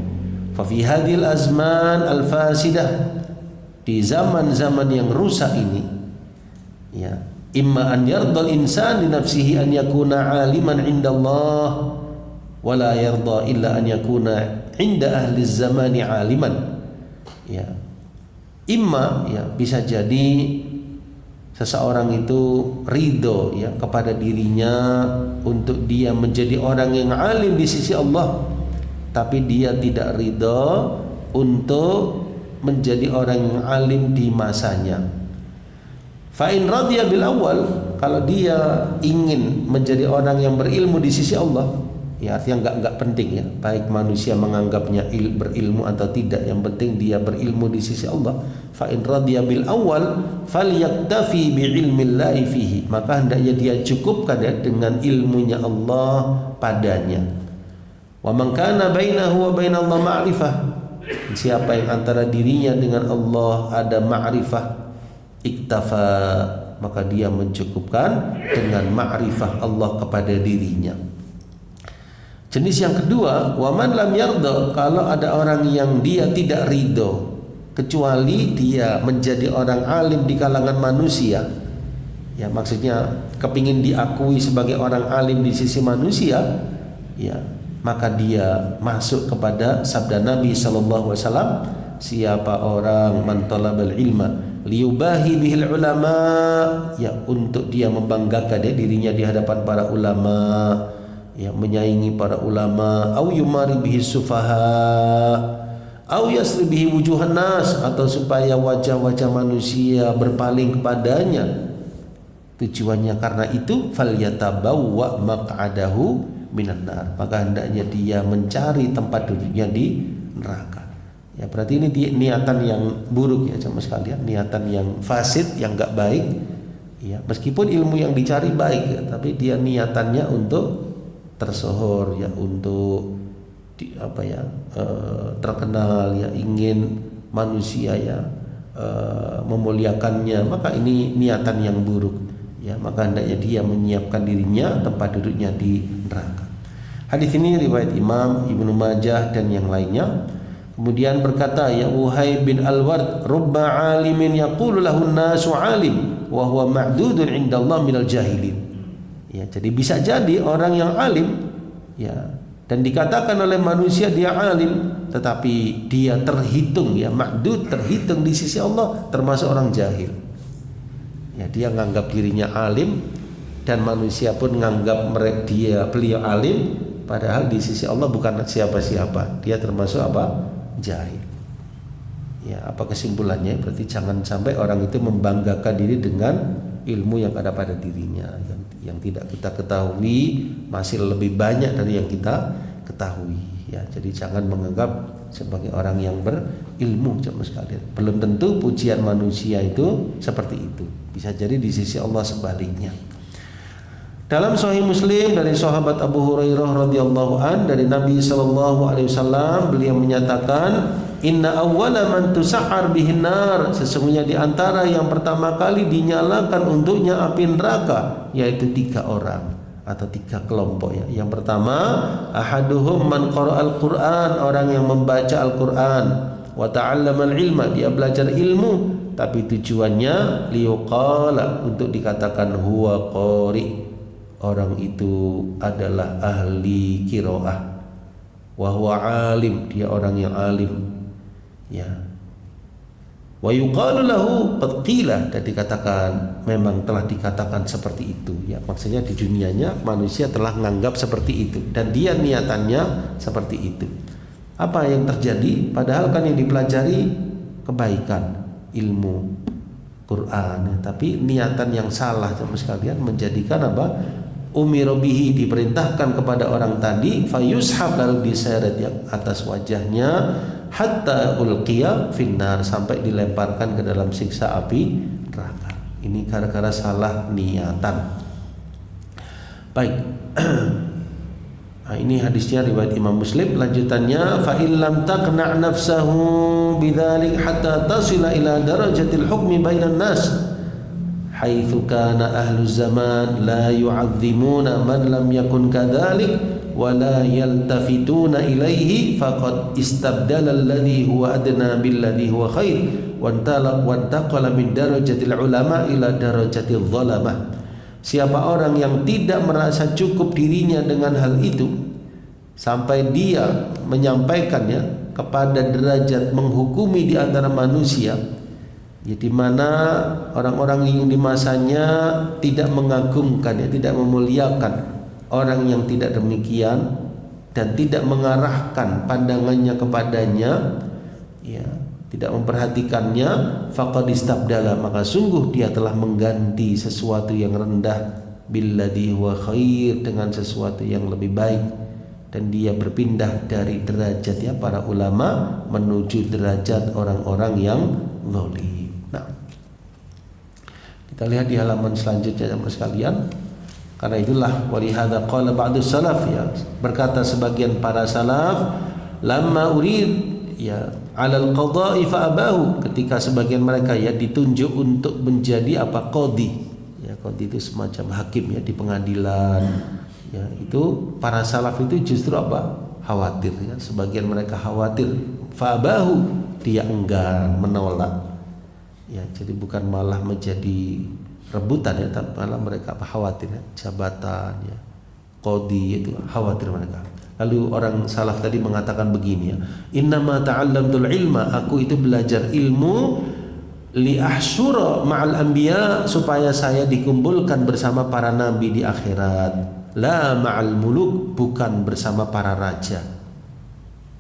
fa fi hadhil azman al fasidah, di zaman-zaman yang rusak ini ya, imma an yardal insan li nafsihi an yakuna aliman indallah wa la yarda illa an yakuna inda ahli zamani aliman. Ya, imma ya, bisa jadi seseorang itu ridho ya kepada dirinya untuk dia menjadi orang yang alim di sisi Allah, tapi dia tidak ridho untuk menjadi orang yang alim di masanya. Fa in radiya bil awal, kalau dia ingin menjadi orang yang berilmu di sisi Allah, ya artinya enggak penting ya, baik manusia menganggapnya berilmu atau tidak, yang penting dia berilmu di sisi Allah. Fa in radiya bil awal falyaktafi bi ilmillahi fihi, maka hendaknya dia cukupkan ya dengan ilmunya Allah padanya. Wa man kana bainahu wa bainallah ma'rifah, siapa yang antara dirinya dengan Allah ada ma'rifah, iktafa, maka dia mencukupkan dengan ma'rifah Allah kepada dirinya. Jenis yang kedua, waman lam yarda, kalau ada orang yang dia tidak ridho kecuali dia menjadi orang alim di kalangan manusia, ya maksudnya kepingin diakui sebagai orang alim di sisi manusia, ya maka dia masuk kepada sabda Nabi sallallahu alaihi wasallam, siapa orang man talabal ilma liyubahi bihil ulama, ya untuk dia membanggakan dirinya di hadapan para ulama, ya menyaingi para ulama, au yumari bihi sufaha, au yasri bihi wujuhan nas, atau supaya wajah-wajah manusia berpaling kepadanya. Tujuannya karena itu falyatabawwa maq'adahu minan nar, maka hendaknya dia mencari tempat duduknya di neraka. Ya berarti ini niatan yang buruk ya sama sekalian, niatan yang fasid, yang enggak baik. Ya meskipun ilmu yang dicari baik ya, tapi dia niatannya untuk tersohor ya, untuk terkenal ya, ingin manusia ya memuliakannya, maka ini niatan yang buruk. Ya, maka hendaknya dia menyiapkan dirinya tempat duduknya di neraka. Hadis ini riwayat Imam Ibnu Majah dan yang lainnya. Kemudian berkata ya Uhai bin Al-Ward, rubba alimin yaqulu lahu an-nasu alim wa huwa ma'dudun 'inda Allah minal jahilin. Ya, jadi bisa jadi orang yang alim ya dan dikatakan oleh manusia dia alim, tetapi dia terhitung ya ma'dud, terhitung di sisi Allah termasuk orang jahil. Ya, dia menganggap dirinya alim dan manusia pun menganggap beliau alim, padahal di sisi Allah bukan siapa-siapa. Dia termasuk apa? Jahil. Ya, apa kesimpulannya? Berarti jangan sampai orang itu membanggakan diri dengan ilmu yang ada pada dirinya, yang tidak kita ketahui masih lebih banyak dari yang kita ketahui. Ya, jadi jangan menganggap sebagai orang yang berilmu sama sekalian. Belum tentu pujian manusia itu seperti itu. Bisa jadi di sisi Allah sebaliknya. Dalam Sahih Muslim dari sahabat Abu Hurairah radhiyallahu an dari Nabi sallallahu alaihi wasallam, beliau menyatakan, "Inna awwala man tusa'ar bihin nar", sesungguhnya di antara yang pertama kali dinyalakan untuknya api neraka yaitu 3 orang atau 3 kelompok ya. Yang pertama, ahaduhum man qara'al Qur'an, orang yang membaca Al-Qur'an, wa ta'allamal ilma, dia belajar ilmu tapi tujuannya liuqala, untuk dikatakan huwa qari, orang itu adalah ahli qiraah, wa huwa alim, dia orang yang alim ya. Wa yuqalu lahu qad qila, dan dikatakan memang telah dikatakan seperti itu ya, maksudnya di dunianya manusia telah menganggap seperti itu dan dia niatannya seperti itu. Apa yang terjadi? Padahal kan yang dipelajari kebaikan, ilmu Quran ya, tapi niatan yang salah sama sekalian menjadikan apa? Umirobihi, diperintahkan kepada orang tadi, fayushab, lalu diseret yang atas wajahnya, hatta ulqiya finnar, sampai dilemparkan ke dalam siksa api neraka. Ini gara-gara salah niatan. Baik. Nah, ini hadisnya riwayat Imam Muslim. Lanjutannya, fa illam taqna' nafsahu bidzalik hatta tasila ila darajatil hukmi bainan nas, haitsu kana ahlu zaman la yu'azzimuna man lam yakun kadzalik wa la yaltafituna ilaihi faqad istabdala alladhi huwa adna billadhi huwa khair wa intaqala min darajatil ulama ila darajatil zalamah. Siapa orang yang tidak merasa cukup dirinya dengan hal itu sampai dia menyampaikannya kepada derajat menghukumi di antara manusia, ya, di mana orang-orang yang di masanya tidak mengagungkan, ya, tidak memuliakan orang yang tidak demikian dan tidak mengarahkan pandangannya kepadanya, ya, tidak memperhatikannya, faqad istabdala, maka sungguh dia telah mengganti sesuatu yang rendah billadhi huwa khair, dengan sesuatu yang lebih baik, dan dia berpindah dari derajat ya para ulama menuju derajat orang-orang yang zalim. Nah, kita lihat di halaman selanjutnya teman sekalian. Karena itulah walihada qala ba'dus salaf, ya, berkata sebagian para salaf, lamma urid ya alal qada'i fa abahu, ketika sebagian mereka ya ditunjuk untuk menjadi apa, qadhi. Ya, qadhi itu semacam hakim ya di pengadilan. Ya, itu para salaf itu justru apa? Khawatir ya, sebagian mereka khawatir, fa abahu, dia enggan, menolak. Ya, jadi bukan malah menjadi rebutan ya, tapi malah mereka khawatir ya, jabatan ya, qadi itu khawatir mereka. Lalu orang salaf tadi mengatakan begini ya, innama ta'allamtul ilma, aku itu belajar ilmu li ahsyura ma'al anbiya, supaya saya dikumpulkan bersama para nabi di akhirat, la ma'al muluk, bukan bersama para raja.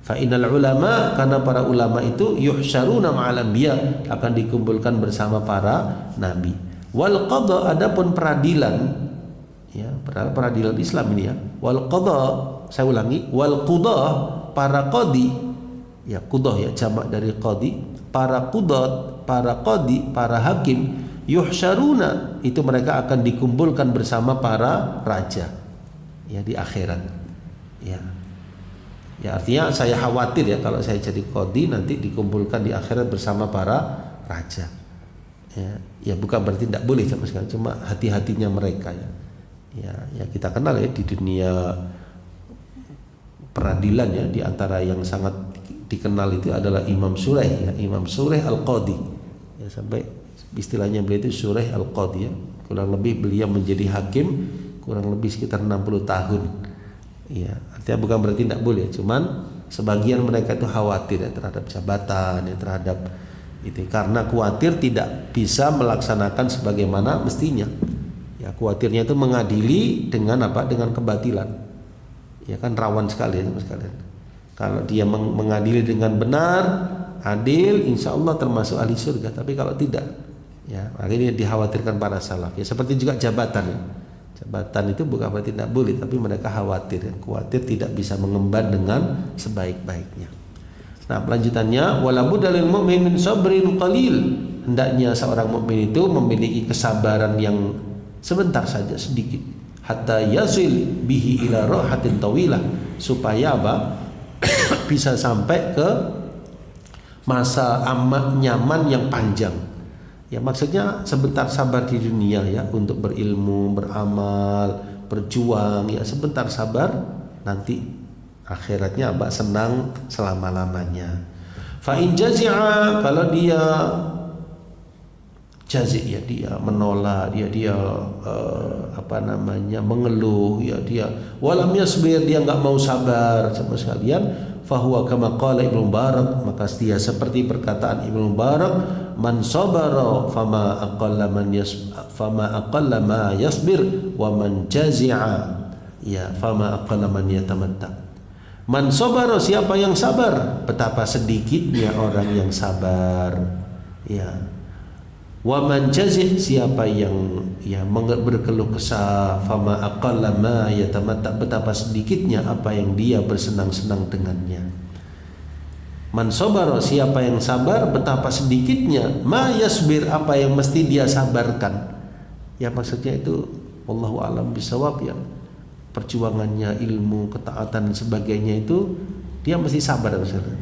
Fa innal ulama, karena para ulama itu yuhsyaruna ma'al anbiya, akan dikumpulkan bersama para nabi. Wal qadha, adapun peradilan ya, peradilan Islam ini ya, wal qadha, saya ulangi, wal qudah, para qadi ya, qudah ya jamak dari qadi, para qudat, para qadi, para hakim, yuhsyaruna, itu mereka akan dikumpulkan bersama para raja ya di akhirat ya. Ya artinya saya khawatir ya, kalau saya jadi qadi nanti dikumpulkan di akhirat bersama para raja. Ya bukan berarti tidak boleh sama sekali, cuma hati-hatinya mereka ya. Ya kita kenal ya di dunia peradilan ya, di antara yang sangat dikenal itu adalah Imam Sureh ya, Imam Sureh Al-Qadi. Ya sampai istilahnya beliau itu Sureh Al-Qadi ya. Kurang lebih beliau menjadi hakim kurang lebih sekitar 60 tahun. Ya, artinya bukan berarti tidak boleh, cuman sebagian mereka itu khawatir ya terhadap jabatan ya, terhadap itu, karena khawatir tidak bisa melaksanakan sebagaimana mestinya. Ya, khawatirnya itu mengadili dengan apa? Dengan kebatilan. Ya kan rawan sekali ya teman sekalian. Kalau dia mengadili dengan benar, adil, insya Allah termasuk ahli surga. Tapi kalau tidak, ya akhirnya dikhawatirkan para salaf. Ya seperti juga jabatan ya. Jabatan itu bukan berarti tidak boleh, tapi mereka khawatir tidak bisa mengemban dengan sebaik-baiknya. Nah, pelanjutannya, wala budda lil mu'min min sabrin qalil, hendaknya seorang mukmin itu memiliki kesabaran yang sebentar saja, sedikit, hatta yasil bihi ila rahatin tawilah, supaya apa? Bisa sampai ke masa aman nyaman yang panjang. Ya maksudnya sebentar sabar di dunia ya, untuk berilmu, beramal, berjuang ya, sebentar sabar, nanti akhiratnya abah senang selama-lamanya. Fa in jazi'a, kalau dia jazi ya, dia menolak, dia mengeluh ya, dia walam yasbir, dia enggak mau sabar sama sekalian, fahuwa kama qala Ibnu Mubarak, maka dia seperti perkataan Ibnu Mubarak, man sabara fama aqalla ma yasbir wa man jazi'a ya fama aqalla man yatamatta. Man sabara, siapa yang sabar, betapa sedikitnya orang yang sabar ya. Wa man jazi', siapa yang ya berkeluh kesah, fama aqalla ma yatamatta, betapa sedikitnya apa yang dia bersenang-senang dengannya. Man sabara, siapa yang sabar, betapa sedikitnya ma yasbir, apa yang mesti dia sabarkan. Ya maksudnya itu wallahu a'lam bisawab ya, perjuangannya, ilmu, ketaatan dan sebagainya itu dia mesti sabar misalnya.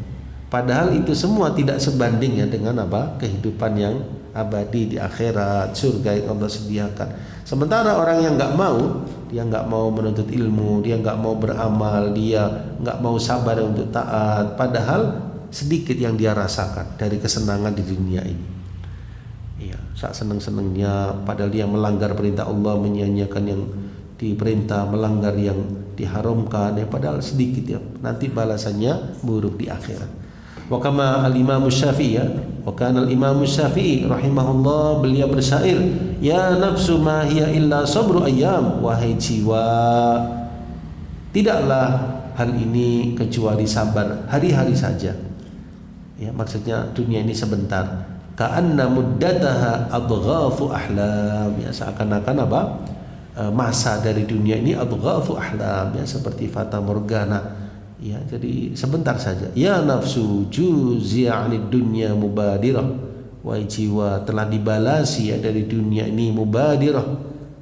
Padahal itu semua tidak sebanding ya dengan apa? Kehidupan yang abadi di akhirat, surga yang Allah sediakan. Sementara orang yang enggak mau, dia enggak mau menuntut ilmu, dia enggak mau beramal, dia enggak mau sabar untuk taat, padahal sedikit yang dia rasakan dari kesenangan di dunia ini. Iya, saat senang-senangnya, padahal dia melanggar perintah Allah, menyanyiakan yang diperintah, melanggar yang diharamkan ya, padahal sedikit ya, nanti balasannya buruk di akhirat. Wa kama al-Imam Syafi'i ya, wa kana al-Imam Syafi'i rahimahullah, beliau bersyair, ya nafsu ma hiya illa sabru ayyam, wahai jiwa, tidaklah hal ini kecuali sabar hari-hari saja. Ya maksudnya dunia ini sebentar. Ka'anna muddataha adghafu ahlam, ya seakan-akan apa? Masa dari dunia ini adghafu ahlam ya, seperti fata morgana. Ya, jadi sebentar saja. Ya nafsu juzi'a 'anid dunya mubadirah, wahai jiwa telah dibalasi ya dari dunia ini mubadirah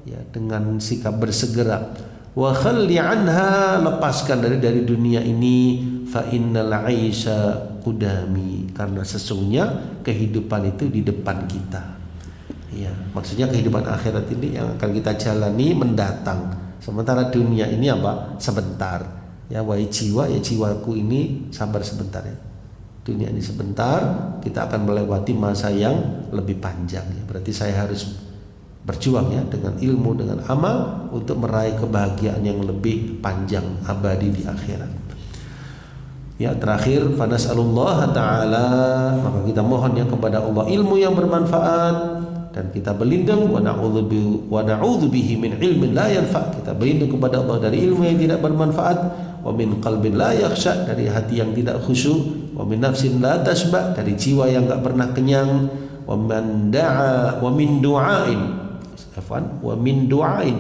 ya, dengan sikap bersegera. Wa khalli anha, lepaskan dari dunia ini, fa innal 'aisha qudami, karena sesungguhnya kehidupan itu di depan kita. Ya, maksudnya kehidupan akhirat ini yang akan kita jalani mendatang. Sementara dunia ini apa? Sebentar. Ya wahai jiwa, ya jiwaku ini sabar sebentar ya. Dunia ini sebentar, kita akan melewati masa yang lebih panjang ya. Berarti saya harus berjuang ya dengan ilmu, dengan amal untuk meraih kebahagiaan yang lebih panjang abadi di akhirat. Ya, terakhir, fanas'alullah ta'ala, maka kita mohon ya kepada Allah ilmu yang bermanfaat, dan kita berlindung wa na'udzu bihi min ilmin la yanfa', kita berlindung kepada Allah dari ilmu yang tidak bermanfaat, wa min qalbin la yakhsha, dari hati yang tidak khusyuk, wa min nafsin la tashba, dari jiwa yang enggak pernah kenyang, wa min du'ain,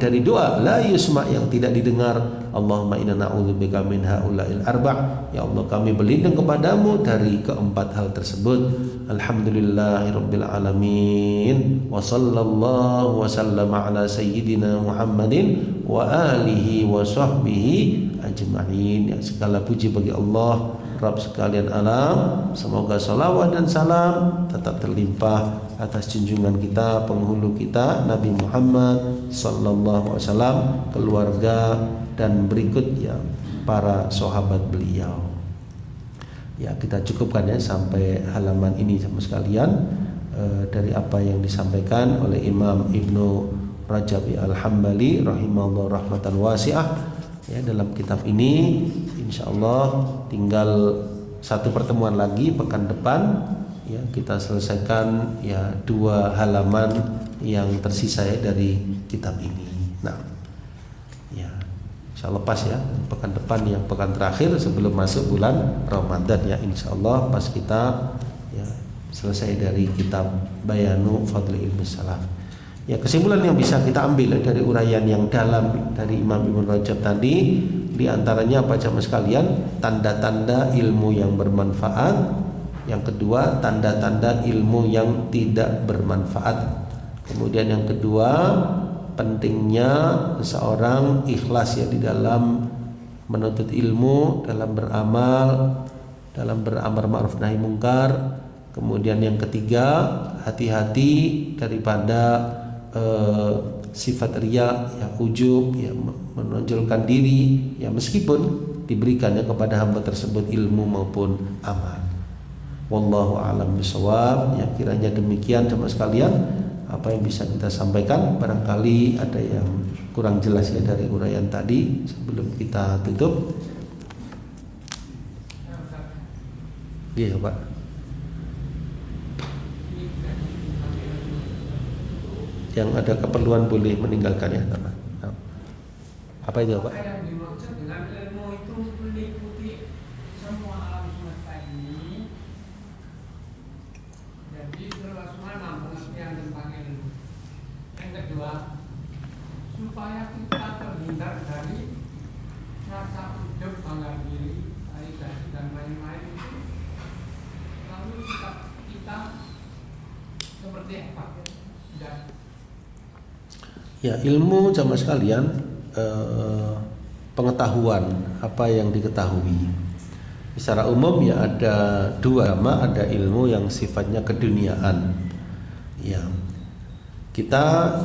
dari doa la yusma, yang tidak didengar. Allahumma inna na'udzubika min haula'il arba', ya Allah kami berlindung kepadamu dari keempat hal tersebut. Alhamdulillahirabbil alamin, wa sallallahu wa sallama ala sayyidina Muhammadin wa alihi wa sahbihi ajma'in. Ya, segala puji bagi Allah Rabb sekalian alam. Semoga salawat dan salam tetap terlimpah atas junjungan kita, penghulu kita Nabi Muhammad sallallahu alaihi wasallam, keluarga, dan berikut ya para sahabat beliau. Ya, kita cukupkan ya sampai halaman ini sama sekalian dari apa yang disampaikan oleh Imam Ibnu Rajab Al-Hambali rahimahullah rahmatan wasi'ah. Ya, dalam kitab ini insyaallah tinggal satu pertemuan lagi pekan depan ya, kita selesaikan ya 2 halaman yang tersisa ya dari kitab ini. Nah, ya insyaallah pas ya pekan depan yang pekan terakhir sebelum masuk bulan Ramadan ya, insyaallah pas kita ya selesai dari kitab Bayanu Fadli Ilmi Salaf. Ya, kesimpulan yang bisa kita ambil dari uraian yang dalam dari Imam Ibnu Rajab tadi, di antaranya apa jamaah sekalian? Tanda-tanda ilmu yang bermanfaat. Yang kedua, tanda-tanda ilmu yang tidak bermanfaat. Kemudian yang kedua, pentingnya seseorang ikhlas ya di dalam menuntut ilmu, dalam beramar ma'ruf nahi mungkar. Kemudian yang ketiga, hati-hati daripada sifat riya, ya ujub, ya menonjolkan diri, ya meskipun diberikannya kepada hamba tersebut ilmu maupun amal. Wallahu a'lam bishawab. Ya, kiranya demikian jemaah sekalian apa yang bisa kita sampaikan. Barangkali ada yang kurang jelas ya dari uraian tadi sebelum kita tutup. Iya, Pak. Yang ada keperluan boleh meninggalkan ya, teman. Apa itu, Pak? Yang dimaksud dengan ilmu itu meliputi semua alam semesta ini. Jadi seluas mana pengertian tentang ilmu. Yang kedua, supaya kita terhindar dari rasa ujub, bangga diri, validasi dan lain-lain itu, lalu sikap kita seperti apa? Ya, ilmu jamaah sekalian, pengetahuan apa yang diketahui. Secara umum ya ada 2 agama, ada ilmu yang sifatnya keduniaan. Ya, kita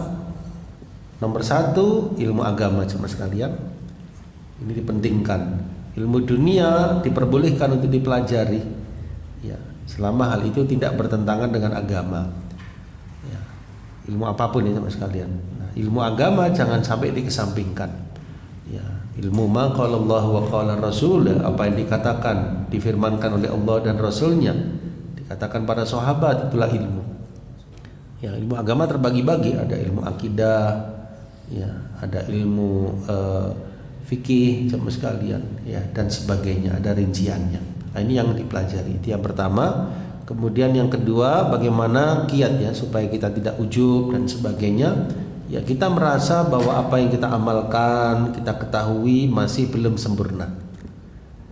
nomor 1 ilmu agama jamaah sekalian. Ini dipentingkan. Ilmu dunia diperbolehkan untuk dipelajari. Ya, selama hal itu tidak bertentangan dengan agama. Ya, ilmu apapun ya jamaah sekalian. Ilmu agama jangan sampai dikesampingkan. Ya, ilmu ma qala Allah wa qala Rasul, apa yang dikatakan, difirmankan oleh Allah dan Rasulnya, dikatakan para sahabat, itulah ilmu. Ya, ilmu agama terbagi-bagi, ada ilmu akidah, ya, ada ilmu fikih jemaah sekalian, ya, dan sebagainya, ada rinciannya. Nah, ini yang dipelajari. Itu yang pertama. Kemudian yang kedua, bagaimana kiat ya supaya kita tidak ujub dan sebagainya. Ya, kita merasa bahwa apa yang kita amalkan, kita ketahui masih belum sempurna.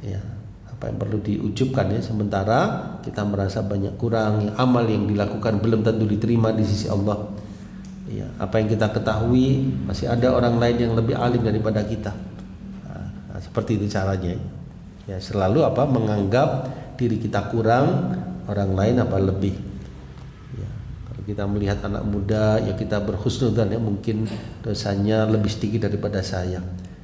Ya, apa yang perlu diujubkan ya, sementara kita merasa banyak kurang, ya, amal yang dilakukan belum tentu diterima di sisi Allah. Ya, apa yang kita ketahui masih ada orang lain yang lebih alim daripada kita. Nah, seperti itu caranya. Ya, selalu apa menganggap diri kita kurang, orang lain apa lebih. Kita melihat anak muda, ya kita berhusnudzan ya, mungkin dosanya lebih sedikit daripada saya.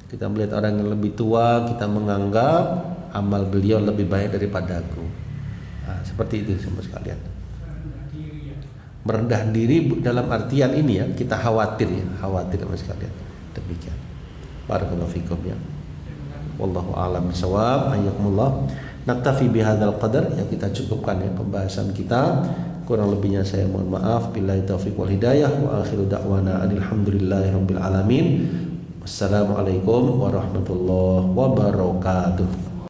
Kita melihat orang yang lebih tua, kita menganggap amal beliau lebih baik daripada aku. Nah, seperti itu semua sekalian. Merendah diri dalam artian ini ya, kita khawatir Mas sekalian. Demikian. Barakallahu fikum ya. Wallahu a'lam bishawab. Hayyakumullah. Naktafi bihadzal qadar, ya kita cukupkan ya pembahasan kita. Kurang lebihnya saya mohon maaf. Billahi taufiq wal hidayah wa akhiru da'wana alhamdulillahirabbil alamin. Wassalamualaikum warahmatullahi wabarakatuh.